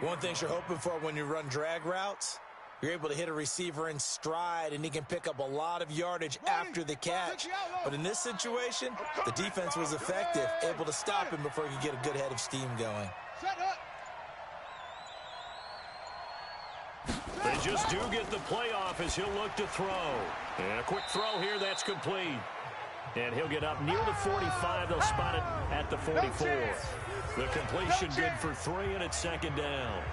One thing you're hoping for when you run drag routes, you're able to hit a receiver in stride, and he can pick up a lot of yardage after the catch. But in this situation, the defense was effective, able to stop him before he could get a good head of steam going. They just do get the play off as he'll look to throw. And a quick throw here, that's complete. And he'll get up near the 45. They'll spot it at the 44. The completion good for 3, and it's second down.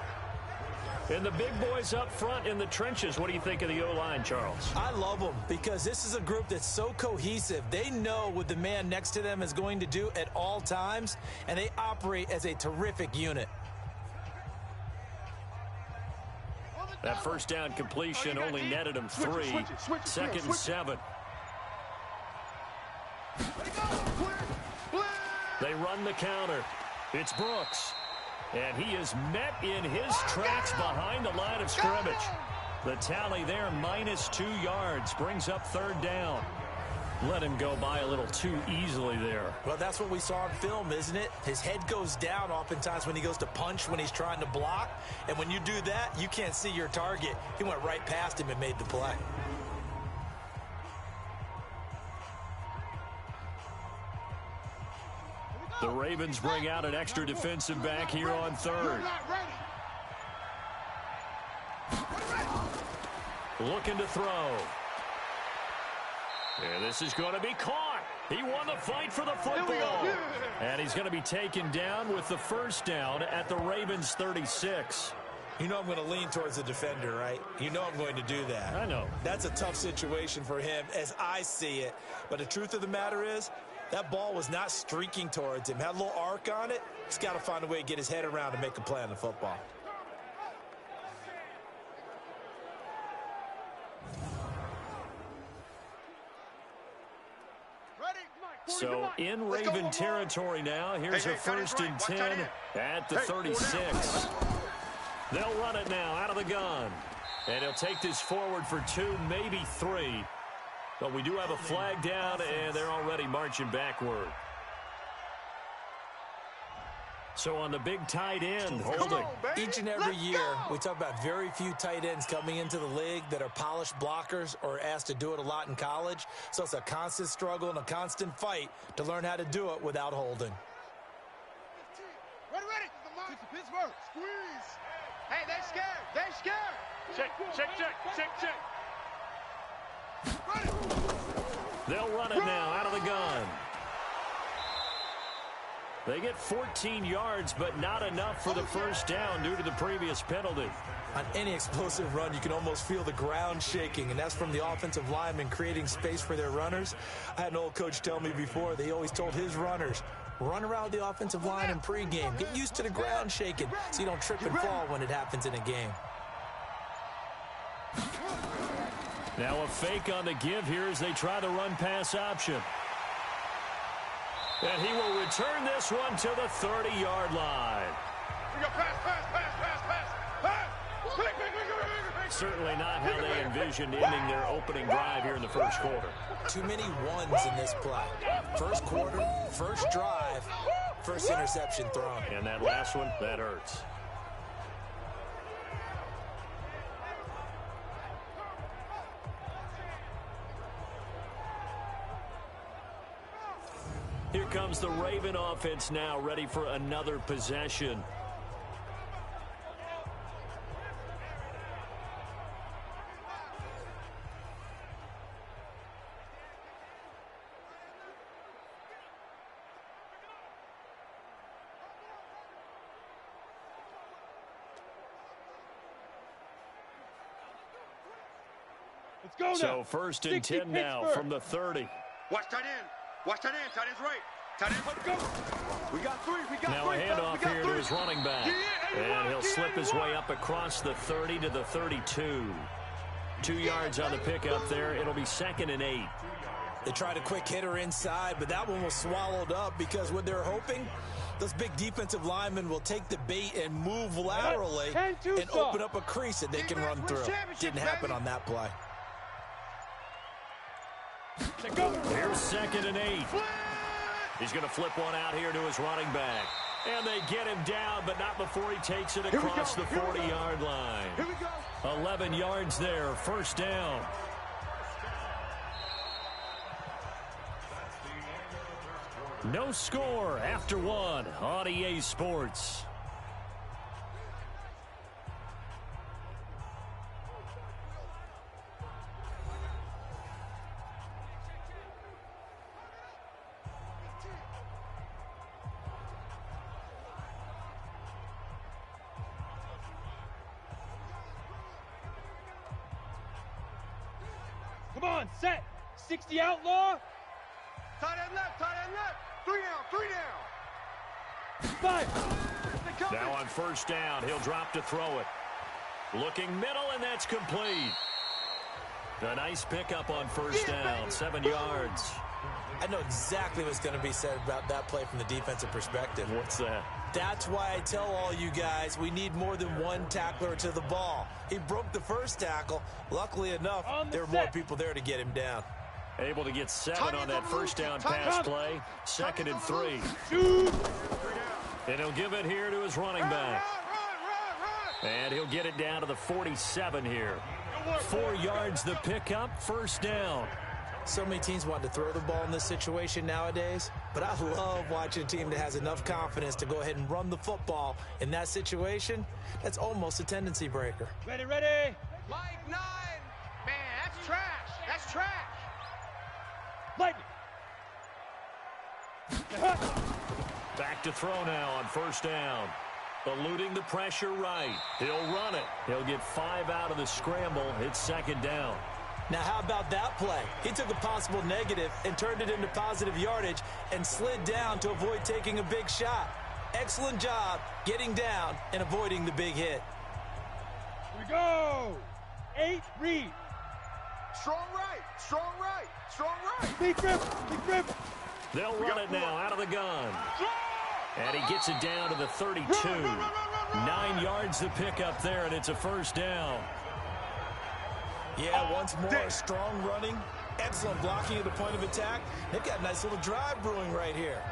And the big boys up front in the trenches, what do you think of the O-line, Charles? I love them because this is a group that's so cohesive. They know what the man next to them is going to do at all times, and they operate as a terrific unit. That first down completion only netted him 3. Second and 7. They run the counter. It's Brooks. And he is met in his tracks behind the line of scrimmage. The tally there, -2 yards, brings up third down. Let him go by a little too easily there. Well, that's what we saw on film, isn't it? His head goes down oftentimes when he goes to punch, when he's trying to block. And when you do that, you can't see your target. He went right past him and made the play. The Ravens bring out an extra defensive back here on third. Looking to throw. And this is going to be caught. He won the fight for the football. And he's going to be taken down with the first down at the Ravens 36. You know I'm going to lean towards the defender, right? You know I'm going to do that. I know. That's a tough situation for him as I see it. But the truth of the matter is, that ball was not streaking towards him. Had a little arc on it. He's got to find a way to get his head around and make a play on the football. So in Raven territory now. Here's a first and 10 at the 36. They'll run it now out of the gun. And he'll take this forward for 2, maybe 3. But we do have a flag down, and they're already marching backward. So on the big tight end, holding. Each and every year, we talk about very few tight ends coming into the league that are polished blockers or asked to do it a lot in college. So it's a constant struggle and a constant fight to learn how to do it without holding. Ready. Pittsburgh, squeeze. Hey, they're scared. They're scared. Check. They'll run it now out of the gun. They get 14 yards, but not enough for the first down due to the previous penalty. On any explosive run, you can almost feel the ground shaking, and that's from the offensive linemen creating space for their runners. I had an old coach tell me before, they always told his runners, run around the offensive line in pregame. Get used to the ground shaking so you don't trip and fall when it happens in a game. Now a fake on the give here as they try the run-pass option. And he will return this one to the 30-yard line. Certainly not how they envisioned ending their opening drive here in the first quarter. Too many ones in this play. First quarter, first drive, first interception thrown. And that last one, that hurts. Here comes the Raven offense now, ready for another possession. Let's go now. So first and 10 now from the 30. Watch tight end. Watch tight end. Tight end's right. Tight end, let's go. We got 3. Now a handoff here to his running back. And he'll slip his way up across the 30 to the 32. 2 yards on the pickup there. It'll be second and 8. They tried a quick hitter inside, but that one was swallowed up because what they're hoping, those big defensive linemen will take the bait and move laterally and open up a crease that they can run through. Didn't happen on that play. Here's second and 8. He's going to flip one out here to his running back. And they get him down, but not before he takes it across the 40-yard line. Here we go. 11 yards there, first down. No score after one on EA Sports. Come on, set. 60 outlaw. Tight end left, tight end left. 3 down, 3 down. 5. Now on first down, he'll drop to throw it. Looking middle, and that's complete. A nice pickup on first down, 7 yards. I know exactly what's going to be said about that play from the defensive perspective. What's that? That's why I tell all you guys we need more than one tackler to the ball. He broke the first tackle. Luckily enough, there were more people there to get him down. Able to get 7 on that first down pass play. 2nd and 3. And he'll give it here to his running back. And he'll get it down to the 47 here. 4 yards the pickup, first down. So many teams want to throw the ball in this situation nowadays, but I love watching a team that has enough confidence to go ahead and run the football. In that situation, that's almost a tendency breaker. Ready, ready. Mike 9. Man, that's trash. That's trash. Lightning. Back to throw now on first down. Eluding the pressure right. He'll run it. He'll get 5 out of the scramble. It's 2nd down. Now, how about that play? He took a possible negative and turned it into positive yardage and slid down to avoid taking a big shot. Excellent job getting down and avoiding the big hit. Here we go. 8, read. Strong right, strong right, strong right. Big grip, big grip. They'll run it now out of the gun. And he gets it down to the 32. 9 yards to pick up there, and it's a first down. Yeah, once more, strong running, excellent blocking at the point of attack. They've got a nice little drive brewing right here.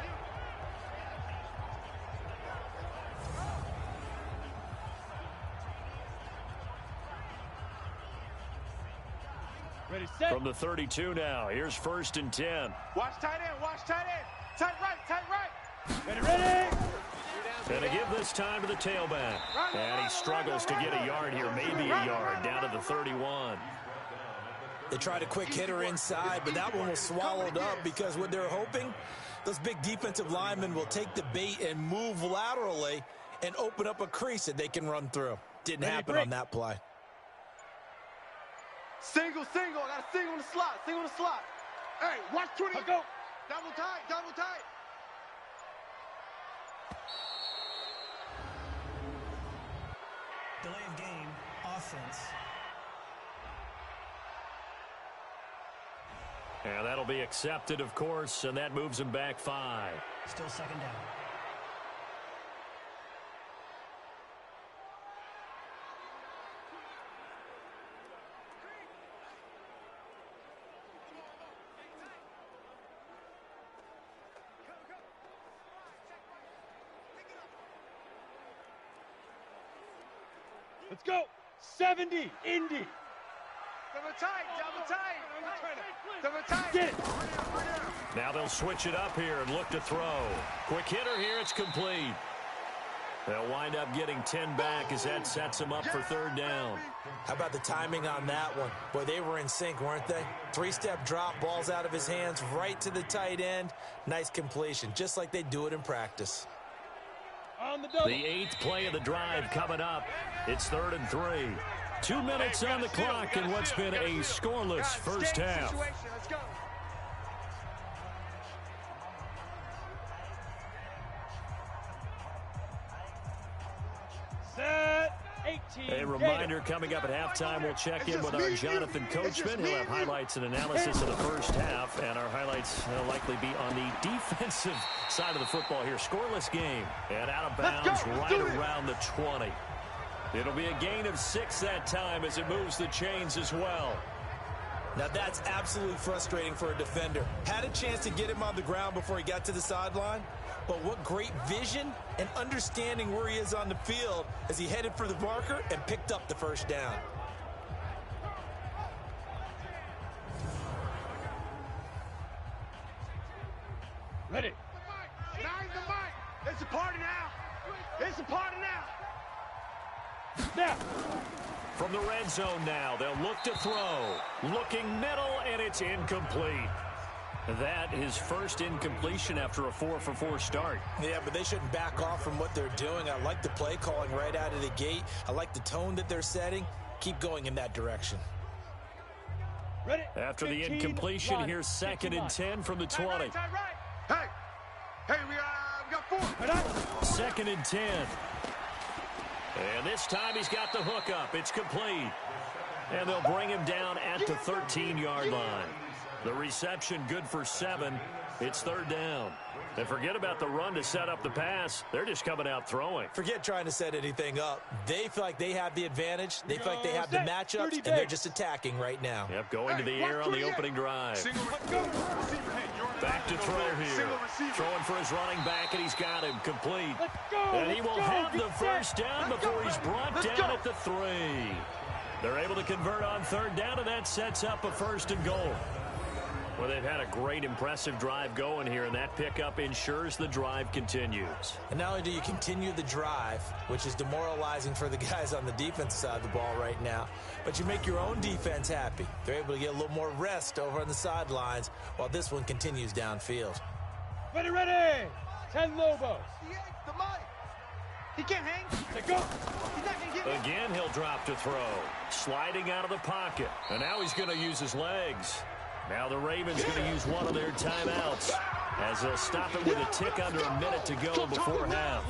Ready, set. From the 32 now, here's 1st and 10. Watch tight end, watch tight end. Tight right, tight right. Ready, ready. And to give this time to the tailback. And he struggles to get a yard here, maybe a yard, down to the 31. They tried a quick hitter inside, but that one was swallowed up because what they're hoping, those big defensive linemen will take the bait and move laterally and open up a crease that they can run through. Didn't happen on that play. Single, single. I got a single in the slot, single in the slot. Hey, watch 20. Go. Double tight, double tight. Delay of game, offense. And that'll be accepted, of course, and that moves him back 5. Still 2nd down. Let's go. 70, Indy. Double tight, double tight. Double tight. Get it. Now they'll switch it up here and look to throw. Quick hitter here, it's complete. They'll wind up getting 10 back as that sets them up for 3rd down. How about the timing on that one? Boy, they were in sync, weren't they? 3-step drop, balls out of his hands, right to the tight end. Nice completion, just like they do it in practice. On the double. The 8th play of the drive coming up. It's 3rd and 3. 2 minutes on the clock in what's been a scoreless first half. Let's go. Set. 18. A reminder coming up at halftime, we'll check in with our Jonathan Coachman. He'll have highlights and analysis of the first half, and our highlights will likely be on the defensive side of the football here. Scoreless game, and out of bounds right around the 20. It'll be a gain of 6 that time as it moves the chains as well. Now that's absolutely frustrating for a defender. Had a chance to get him on the ground before he got to the sideline, but what great vision and understanding where he is on the field as he headed for the marker and picked up the first down. Ready. Nine the mic. It's a party now. It's a party now. Snap. From the red zone now, they'll look to throw. Looking middle, and it's incomplete. That is first incompletion after a 4-for-4 start. Yeah, but they shouldn't back off from what they're doing. I like the play calling right out of the gate. I like the tone that they're setting. Keep going in that direction. Ready. After the 15, incompletion, line. here's 2nd and 10 from the 20. Right. Hey, we got 4. Right on. 2nd and 10. And this time he's got the hook up. It's complete. And they'll bring him down at the 13-yard line. The reception good for 7. It's 3rd down. And forget about the run to set up the pass. They're just coming out throwing. Forget trying to set anything up. They feel like they have the advantage. They feel like they have the matchups, and they're just attacking right now. Yep, going to the air on the opening drive. Back to throw here. Throwing for his running back, and he's got him complete. And he will have the first down before he's brought down at the 3. They're able to convert on 3rd down, and that sets up a 1st and goal. Well, they've had a great, impressive drive going here, and that pickup ensures the drive continues. And not only do you continue the drive, which is demoralizing for the guys on the defense side of the ball right now, but you make your own defense happy. They're able to get a little more rest over on the sidelines while this one continues downfield. Ready, ready. 10 Lobos. He can't hang. Let go. He's not gonna get it. Again, he'll drop to throw. Sliding out of the pocket. And now he's going to use his legs. Now the Ravens going to use one of their timeouts as they'll stop it with a tick under a minute to go before half.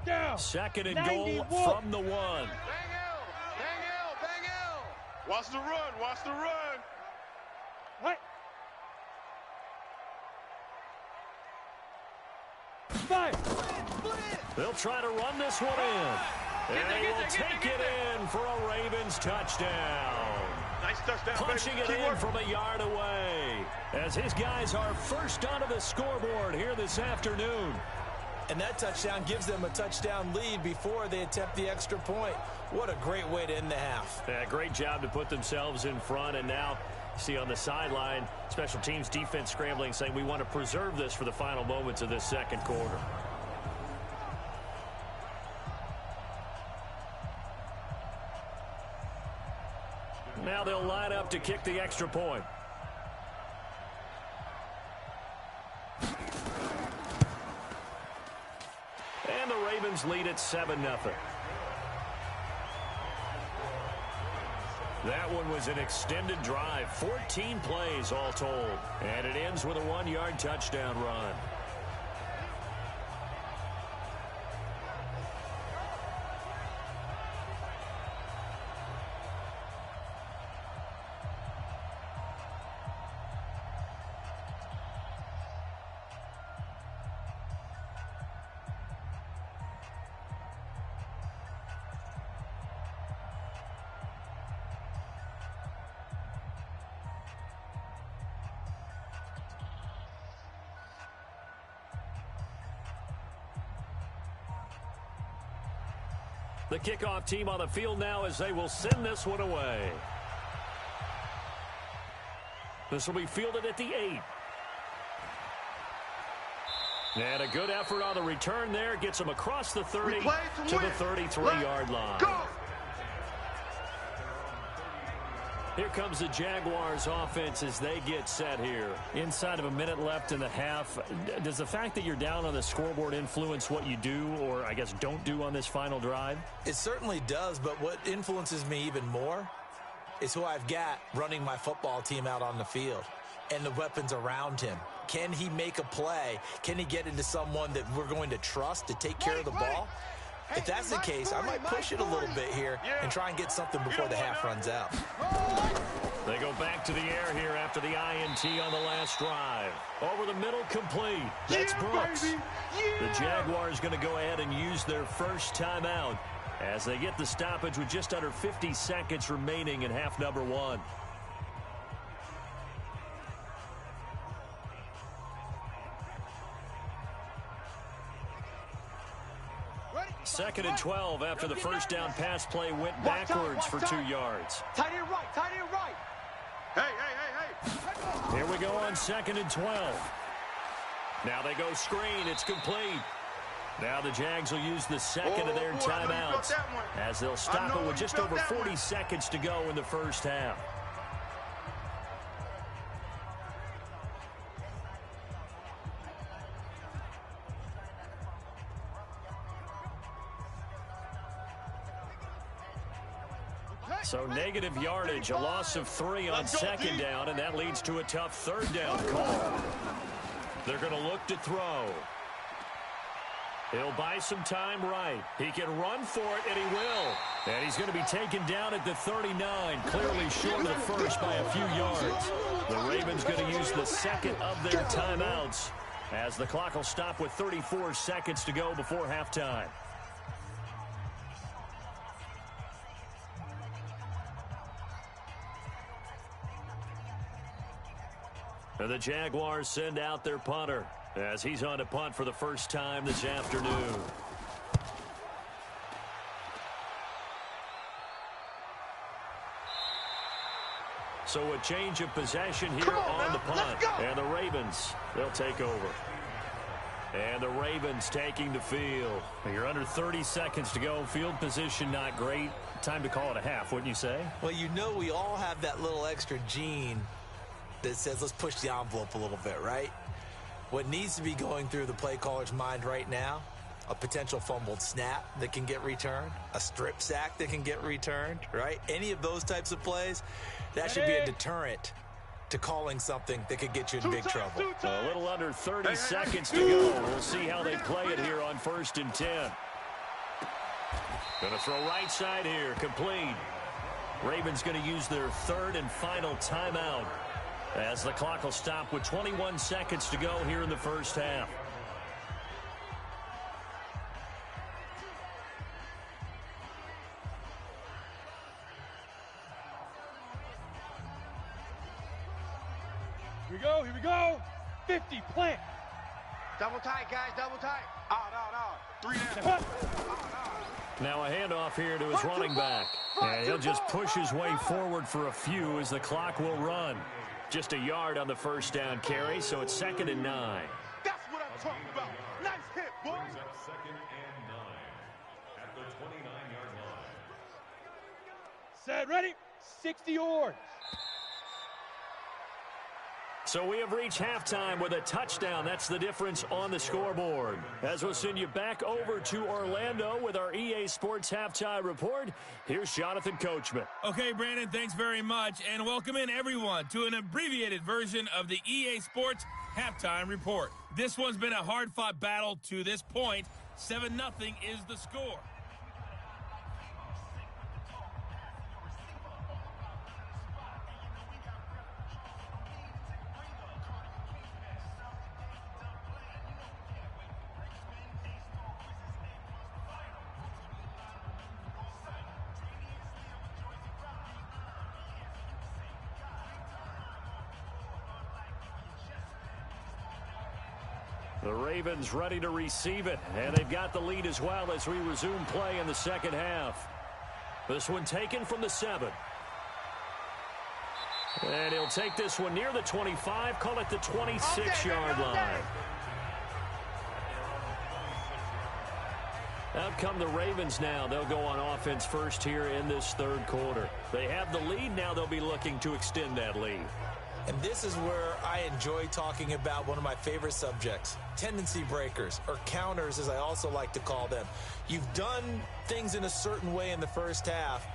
Down. 2nd and goal 91. from the 1. Bang L. Watch the run. Right. 5. They'll try to run this one in. And he will take it in for a Ravens touchdown. Nice touchdown, Punching it in from a yard away as his guys are first onto the scoreboard here this afternoon. And that touchdown gives them a touchdown lead before they attempt the extra point. What a great way to end the half. Yeah, great job to put themselves in front, and now see on the sideline, special teams defense scrambling, saying we want to preserve this for the final moments of this second quarter. Now they'll line up to kick the extra point. And the Ravens lead at 7-0. That one was an extended drive, 14 plays all told. And it ends with a 1-yard touchdown run. The kickoff team on the field now as they will send this one away. This will be fielded at the 8. And a good effort on the return there. Gets them across the 30 to the 33-yard line. Go! Here comes the Jaguars offense as they get set here. Inside of a minute left in the half. Does the fact that you're down on the scoreboard influence what you do or, I guess, don't do on this final drive? It certainly does, but what influences me even more is who I've got running my football team out on the field and the weapons around him. Can he make a play? Can he get into someone that we're going to trust to take care of the ball? If that's the case, I might push it a little bit here and try and get something before the half runs out. They go back to the air here after the INT on the last drive. Over the middle, complete. That's Brooks. Baby. Yeah. The Jaguars going to go ahead and use their first timeout as they get the stoppage with just under 50 seconds remaining in half number 1. Second and 12 after the first down pass play went backwards for 2 yards. Tight end right, tight end right. Hey. Here we go on second and 12. Now they go screen. It's complete. Now the Jags will use the second of their timeouts as they'll stop it with just over 40 seconds to go in the first half. So negative yardage, a loss of 3 on second down, and that leads to a tough third down call. They're going to look to throw. He'll buy some time right. He can run for it, and he will. And he's going to be taken down at the 39, clearly short of the first by a few yards. The Ravens going to use the second of their timeouts as the clock will stop with 34 seconds to go before halftime. And the Jaguars send out their punter as he's on to punt for the first time this afternoon. So a change of possession here on the punt. And the Ravens, they'll take over. And the Ravens taking the field. You're under 30 seconds to go. Field position not great. Time to call it a half, wouldn't you say? Well, you know we all have that little extra gene that says let's push the envelope a little bit, right? What needs to be going through the play caller's mind right now, a potential fumbled snap that can get returned, a strip sack that can get returned, right? Any of those types of plays, that should be a deterrent to calling something that could get you in big trouble. A little under 30 seconds to go. We'll see how they play it here on 1st and 10. Going to throw right side here, complete. Ravens going to use their third and final timeout as the clock will stop with 21 seconds to go here in the first half. Here we go. 50, plant. Double tight, guys, double tight. No. 3 down. Now a handoff here to his running back. And he'll just push his way forward for a few as the clock will run. Just a yard on the first down carry, so it's 2nd and 9. That's what I'm talking about. Nice hit, boy. 2nd and 9 at the 29-yard line. Set, ready. 60 yards. So we have reached halftime with a touchdown. That's the difference on the scoreboard. As we'll send you back over to Orlando with our EA Sports Halftime Report, here's Jonathan Coachman. Okay, Brandon, thanks very much. And welcome in, everyone, to an abbreviated version of the EA Sports Halftime Report. This one's been a hard-fought battle to this point. 7-0 is the score. The Ravens ready to receive it, and they've got the lead as well as we resume play in the second half. This one taken from the 7. And he'll take this one near the 25, call it the 26-yard line. Out come the Ravens now. They'll go on offense first here in this third quarter. They have the lead. Now they'll be looking to extend that lead. And this is where I enjoy talking about one of my favorite subjects, tendency breakers, or counters as I also like to call them. You've done things in a certain way in the first half,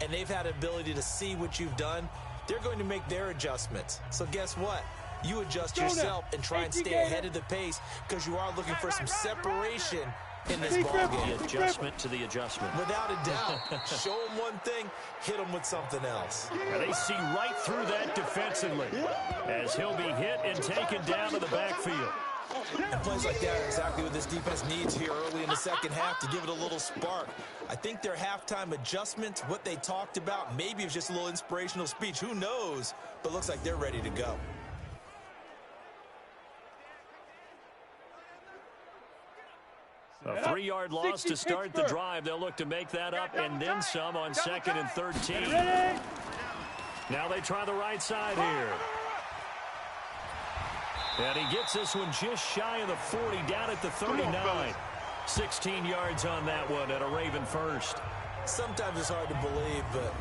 and they've had ability to see what you've done. They're going to make their adjustments. So guess what? You adjust yourself and try and stay ahead of the pace because you are looking for some separation in this ballgame. The adjustment to the adjustment. Without a doubt. Show them one thing, hit them with something else. And they see right through that defensively as he'll be hit and taken down to the backfield. And plays like that are exactly what this defense needs here early in the second half to give it a little spark. I think their halftime adjustments, what they talked about, maybe it's just a little inspirational speech. Who knows? But looks like they're ready to go. A 3-yard loss to start the drive. They'll look to make that up and then some on 2nd and 13. Now they try the right side here. And he gets this one just shy of the 40, down at the 39. 16 yards on that one and a Raven first. Sometimes it's hard to believe, but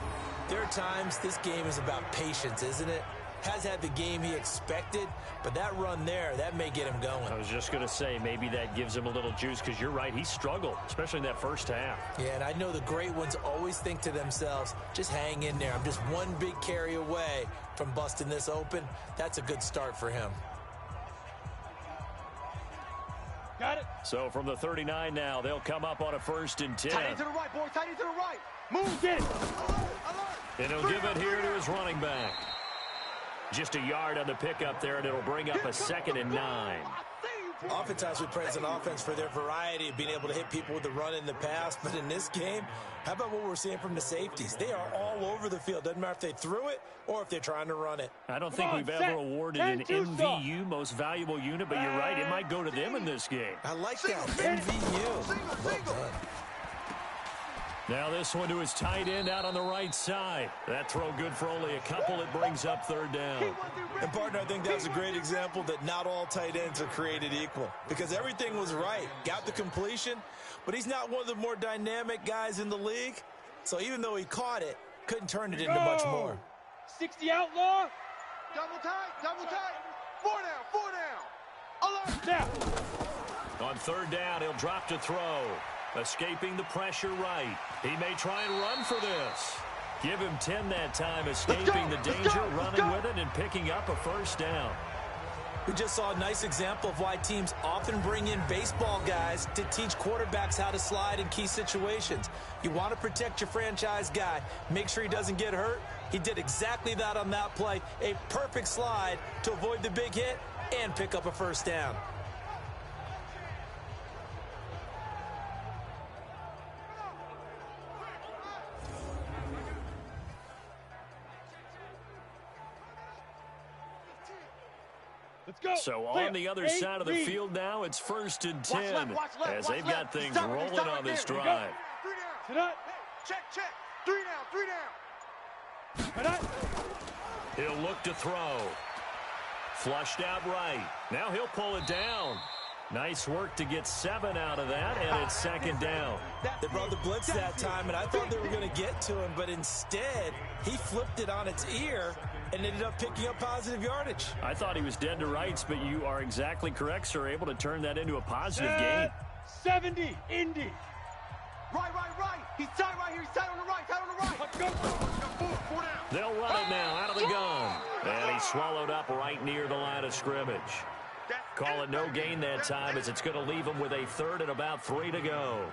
there are times this game is about patience, isn't it? Has had the game he expected, but that run there, that may get him going. I was just going to say, maybe that gives him a little juice, because you're right, he struggled, especially in that first half. Yeah, and I know the great ones always think to themselves, just hang in there. I'm just one big carry away from busting this open. That's a good start for him. Got it. So from the 39 now, they'll come up on a 1st and 10. Tight end to the right, boy. Tight end to the right. Move, get it. And he'll give it here to his running back. Just a yard on the pickup there, and it'll bring up a 2nd and 9. Oftentimes we praise an offense for their variety of being able to hit people with the run in the pass, but in this game, how about what we're seeing from the safeties? They are all over the field. Doesn't matter if they threw it or if they're trying to run it. I don't think we've ever awarded an MVU, most valuable unit, but you're right, it might go to them in this game. I like that. MVU. Well done. Now this one to his tight end out on the right side. That throw good for only a couple. It brings up 3rd down. And, partner, I think that was a great example that not all tight ends are created equal, because everything was right. Got the completion, but he's not one of the more dynamic guys in the league. So even though he caught it, couldn't turn it into much more. 60 outlaw. Double tight, double tight. 4 down, 4 down. Alert. Now. On 3rd down, he'll drop to throw. Escaping the pressure right. He may try and run for this. Give him 10 that time, escaping the danger, running with it, and picking up a 1st down. We just saw a nice example of why teams often bring in baseball guys to teach quarterbacks how to slide in key situations. You want to protect your franchise guy. Make sure he doesn't get hurt. He did exactly that on that play. A perfect slide to avoid the big hit and pick up a 1st down. So on the other side of the field now, it's 1st and 10 as they've got things rolling on this drive. Check, check. 3 down, 3 down. He'll look to throw. Flushed out right. Now he'll pull it down. Nice work to get 7 out of that, and it's 2nd down. They brought the blitz that time, and I thought they were going to get to him, but instead, he flipped it on its ear and ended up picking up positive yardage. I thought he was dead to rights, but you are exactly correct, sir. Able to turn that into a positive gain. 70, Indy. Right. He's tight right here. He's tight on the right. Let's go. 4 down. They'll run it now out of the gun. And he swallowed up right near the line of scrimmage. Call it no gain that time, as it's going to leave him with a 3rd and about 3 to go.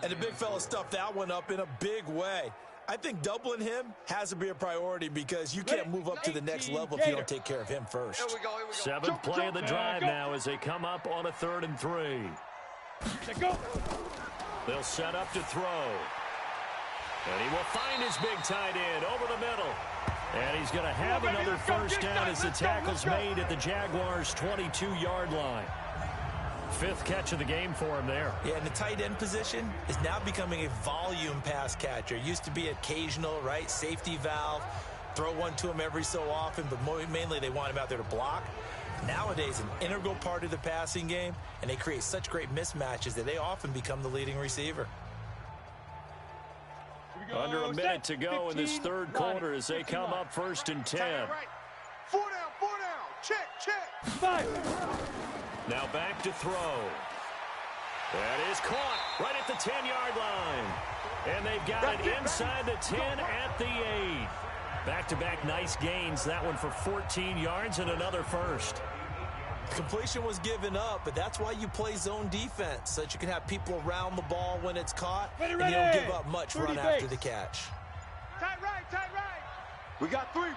And the big fella stuffed that one up in a big way. I think doubling him has to be a priority, because you can't move up to the next level if you don't take care of him first. Here we go. 7th play of the drive now as they come up on a 3rd and 3. Let's go. They'll set up to throw. And he will find his big tight end over the middle. And he's going to have another 1st down as the tackle's made at the Jaguars' 22-yard line. 5th catch of the game for him there. Yeah, and the tight end position is now becoming a volume pass catcher. Used to be occasional, right? Safety valve. Throw one to him every so often, but mainly they want him out there to block. Nowadays, an integral part of the passing game, and they create such great mismatches that they often become the leading receiver. Under a minute to go in this 3rd quarter as they come up 1st and 10. 4 down. Check. 5. Now back to throw. That is caught right at the 10-yard line. And they've got it inside the 10 at the 8. Back-to-back nice gains. That one for 14 yards and another 1st. Completion was given up, but that's why you play zone defense, so that you can have people around the ball when it's caught, and you don't give up much run after the catch. Tight right, tight right. We got three,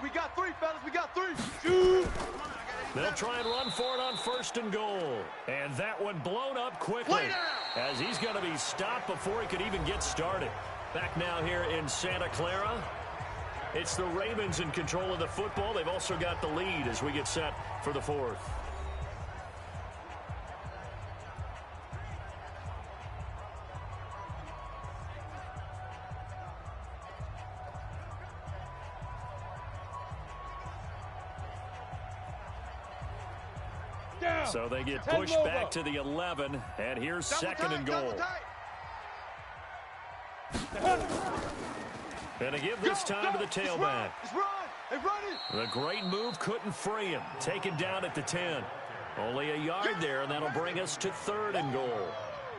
fellas, we got three. Shoot. They'll try and run for it on 1st and goal. And that one blown up quickly as he's going to be stopped before he could even get started. Back now here in Santa Clara. It's the Ravens in control of the football. They've also got the lead as we get set for the 4th. So they get pushed back to the 11, and here's 2nd and goal. And to give this time to the tailback. The great move couldn't free him. Taken down at the 10. Only a yard there, and that'll bring us to 3rd and goal.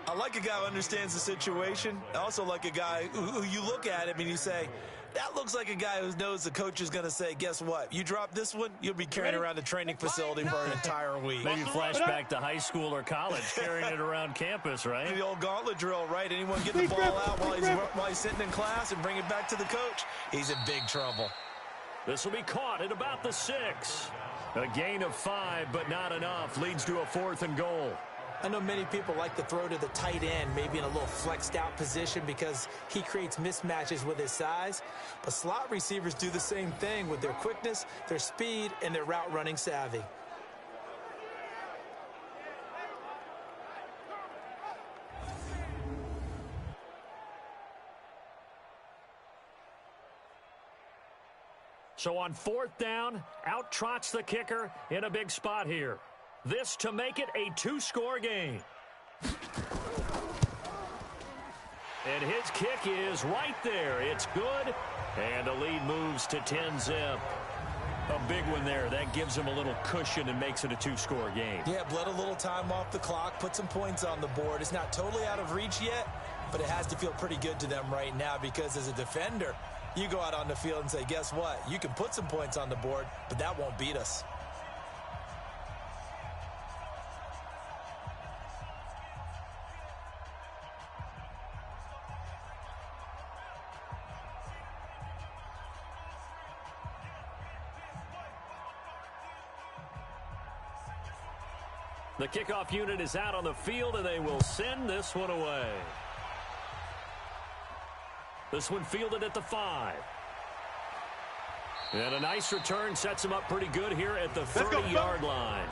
I like a guy who understands the situation. I also like a guy who you look at him and you say, that looks like a guy who knows the coach is going to say, guess what? You drop this one, you'll be carrying around the training facility for an entire week. Maybe flashback to high school or college, carrying it around campus, right? The old gauntlet drill, right? Anyone get the ball out while he's sitting in class and bring it back to the coach? He's in big trouble. This will be caught at about the 6. A gain of 5, but not enough. Leads to a 4th and goal. I know many people like to throw to the tight end, maybe in a little flexed out position because he creates mismatches with his size. But slot receivers do the same thing with their quickness, their speed, and their route running savvy. So on 4th down, out trots the kicker in a big spot here. This to make it a 2-score game. And his kick is right there. It's good. And the lead moves to 10-zip. A big one there. That gives him a little cushion and makes it a 2-score game. Yeah, bled a little time off the clock, put some points on the board. It's not totally out of reach yet, but it has to feel pretty good to them right now because as a defender, you go out on the field and say, guess what? You can put some points on the board, but that won't beat us. The kickoff unit is out on the field, and they will send this one away. This one fielded at the 5. And a nice return sets him up pretty good here at the 30-yard line.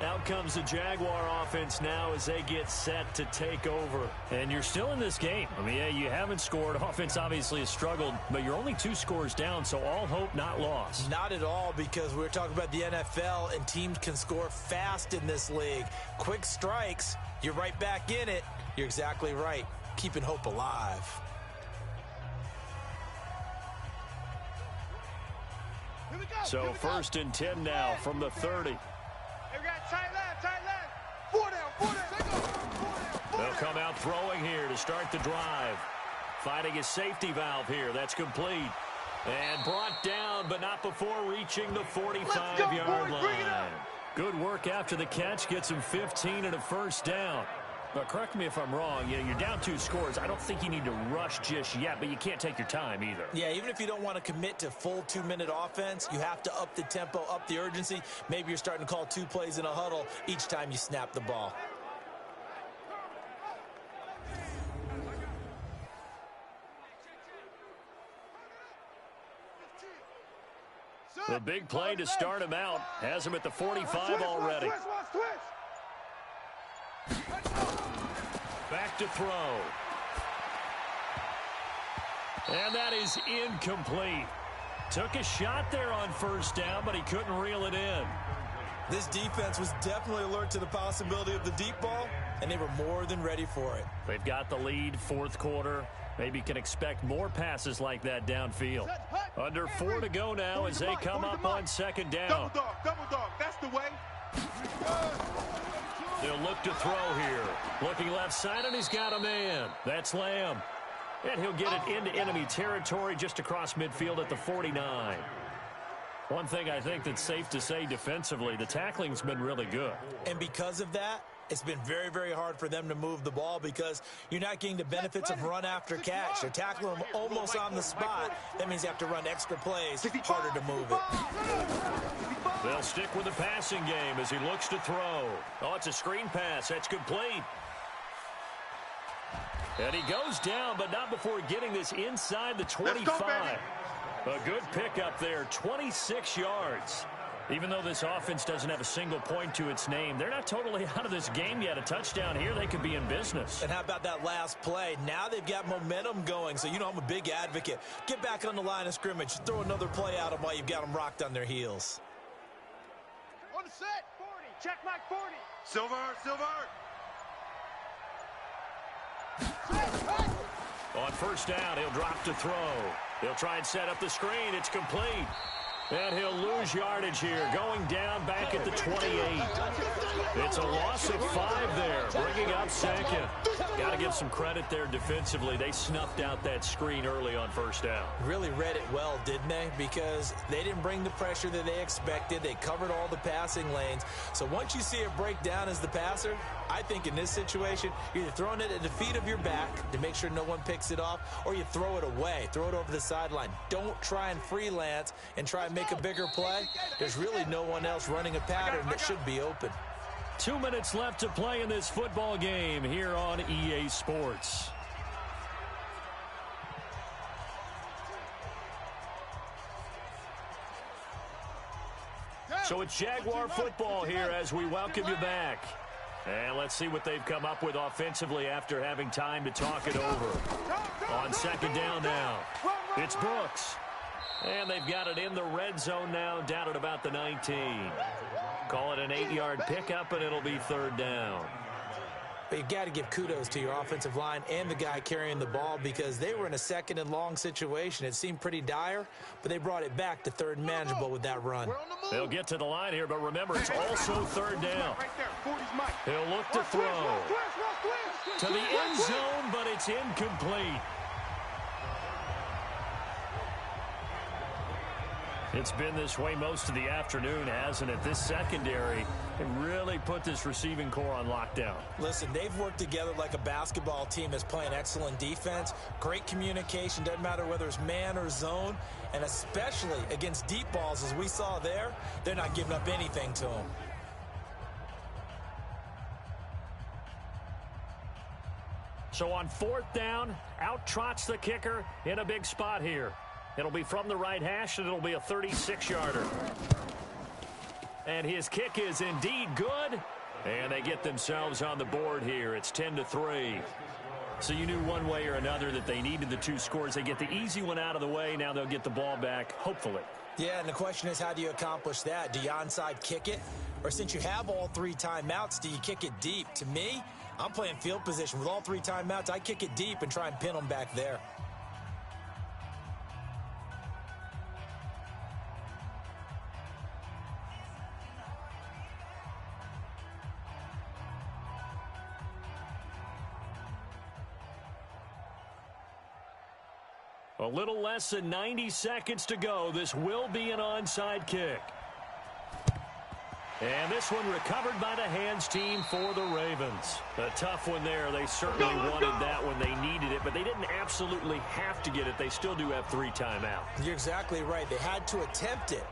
Out comes the Jaguar offense now as they get set to take over. And you're still in this game. I mean, yeah, you haven't scored. Offense obviously has struggled, but you're only 2 scores down, so all hope not lost. Not at all, because we're talking about the NFL, and teams can score fast in this league. Quick strikes, you're right back in it. You're exactly right. Keeping hope alive. So 1st and 10 now from the 30. Tight left. 4 down. They'll come out throwing here to start the drive. Finding a safety valve here. That's complete. And brought down, but not before reaching the 45-yard line. Good work after the catch. Gets him 15 and a 1st down. But correct me if I'm wrong, you're down 2 scores. I don't think you need to rush just yet, but you can't take your time either. Yeah, even if you don't want to commit to full 2-minute offense, you have to up the tempo, up the urgency. Maybe you're starting to call 2 plays in a huddle each time you snap the ball. The big play to start him out has him at the 45 already. Back to throw. And that is incomplete. Took a shot there on 1st down, but he couldn't reel it in. This defense was definitely alert to the possibility of the deep ball, and they were more than ready for it. They've got the lead, 4th quarter. Maybe can expect more passes like that downfield. Under 4 to go now as they come up on 2nd down. Double dog, that's the way. They'll look to throw here. Looking left side, and he's got a man. That's Lamb. And he'll get it into enemy territory just across midfield at the 49. One thing I think that's safe to say defensively, the tackling's been really good. And because of that, it's been very, very hard for them to move the ball because you're not getting the benefits of run after catch. They're tackling them almost on the spot. That means you have to run extra plays, harder to move it. They'll stick with the passing game as he looks to throw. Oh, it's a screen pass. That's complete. And he goes down, but not before getting this inside the 25. A good pickup there, 26 yards. Even though this offense doesn't have a single point to its name, they're not totally out of this game yet. A touchdown here, they could be in business. And how about that last play? Now they've got momentum going, so you know I'm a big advocate. Get back on the line of scrimmage. Throw another play at them while you've got them rocked on their heels. On the set, 40. Check Mike 40. Silver. On first down, he'll drop to throw. He'll try and set up the screen. It's complete. And he'll lose yardage here, going down back at the 28. It's a loss of 5 there, bringing up second. Got to give some credit there defensively. They snuffed out that screen early on first down. Really read it well, didn't they? Because they didn't bring the pressure that they expected. They covered all the passing lanes. So once you see it break down as the passer, I think in this situation, you're either throwing it at the feet of your back to make sure no one picks it off, or you throw it away, throw it over the sideline. Don't try and freelance and try and make a bigger play. There's really no one else running a pattern that should be open. 2 minutes left to play in this football game here on EA Sports. So it's Jaguar football here as we welcome you back. And let's see what they've come up with offensively after having time to talk it over. On second down now, it's Brooks. And they've got it in the red zone now, down at about the 19. Call it an 8-yard pickup, and it'll be third down. But you got to give kudos to your offensive line and the guy carrying the ball because they were in a second and long situation. It seemed pretty dire, but they brought it back to third and manageable with that run. They'll get to the line here, but remember, it's also third down. He'll look to throw to the end zone, but it's incomplete. It's been this way most of the afternoon, hasn't it? This secondary really put this receiving core on lockdown. Listen, they've worked together like a basketball team that's playing excellent defense. Great communication, doesn't matter whether it's man or zone. And especially against deep balls, as we saw there, they're not giving up anything to them. So on fourth down, out trots the kicker in a big spot here. It'll be from the right hash, and it'll be a 36-yarder. And his kick is indeed good. And they get themselves on the board here. It's 10-3. So you knew one way or another that they needed the 2 scores. They get the easy one out of the way. Now they'll get the ball back, hopefully. Yeah, and the question is, how do you accomplish that? Do you onside kick it? Or since you have all 3 timeouts, do you kick it deep? To me, I'm playing field position. With all 3 timeouts, I kick it deep and try and pin them back there. A little less than 90 seconds to go. This will be an onside kick. And this one recovered by the hands team for the Ravens. A tough one there. They certainly wanted that when they needed it, but they didn't absolutely have to get it. They still do have 3 timeouts. You're exactly right. They had to attempt it.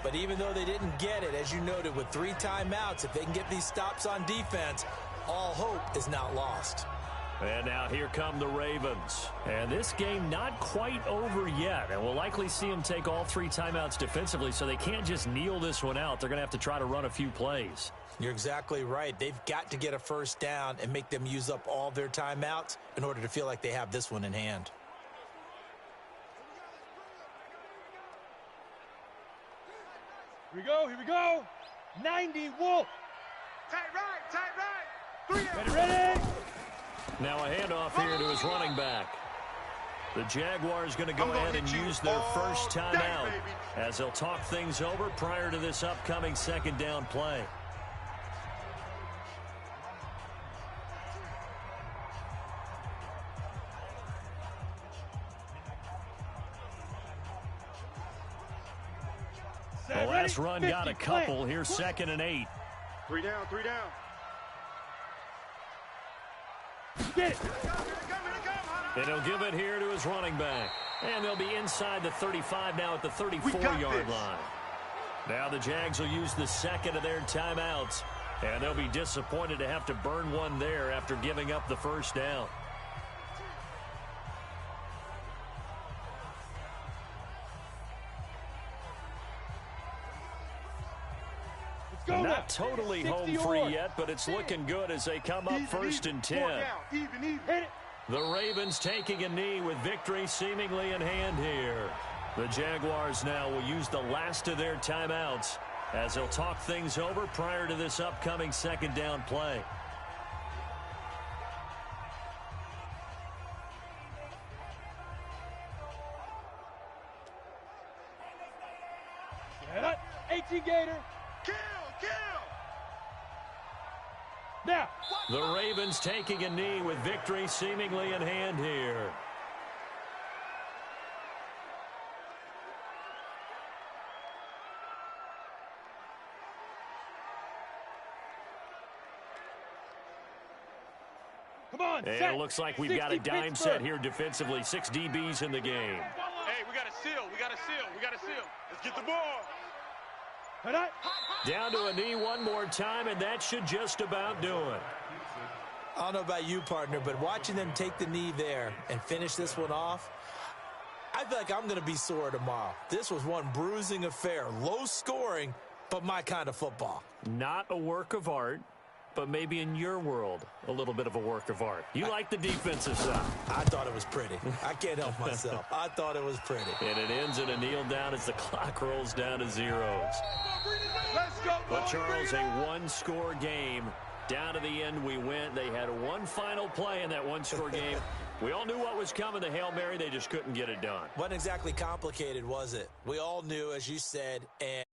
But even though they didn't get it, as you noted, with 3 timeouts, if they can get these stops on defense, all hope is not lost. And now here come the Ravens. And this game not quite over yet. And we'll likely see them take all 3 timeouts defensively, so they can't just kneel this one out. They're going to have to try to run a few plays. You're exactly right. They've got to get a first down and make them use up all their timeouts in order to feel like they have this one in hand. Here we go. 90 Wolf. Tight right. 3 Ready. Now a handoff here to his running back. The Jaguars going to go ahead and use their first timeout as they'll talk things over prior to this upcoming second down play. The last run got a couple. Here's 2nd and 8. 3 down, 3 down. Get it. And he'll give it here to his running back. And they'll be inside the 35 now at the 34-yard line. Now the Jags will use the second of their timeouts. And they'll be disappointed to have to burn one there after giving up the first down. Not totally home free yet, but it's looking good as they come up 1st and 10. The Ravens taking a knee with victory seemingly in hand here. The Jaguars now will use the last of their timeouts as they'll talk things over prior to this upcoming 2nd down play. Get up. 18 Gator. Kill. Now. The Ravens taking a knee with victory seemingly in hand here. Come on, and it looks like we've got a dime set here defensively. 6 DBs in the game. Hey, we got a seal. Let's get the ball. Down to a knee one more time, and that should just about do it. I don't know about you, partner, but watching them take the knee there and finish this one off, I feel like I'm going to be sore tomorrow. This was one bruising affair. Low scoring, but my kind of football. Not a work of art, but maybe in your world, a little bit of a work of art. You like the defensive side. I thought it was pretty. I can't help myself. I thought it was pretty. And it ends in a kneel down as the clock rolls down to zeros. Let's go. But, Charles, a one-score game. Down to the end we went. They had one final play in that one-score game. We all knew what was coming, the Hail Mary. They just couldn't get it done. Wasn't exactly complicated, was it? We all knew, as you said, and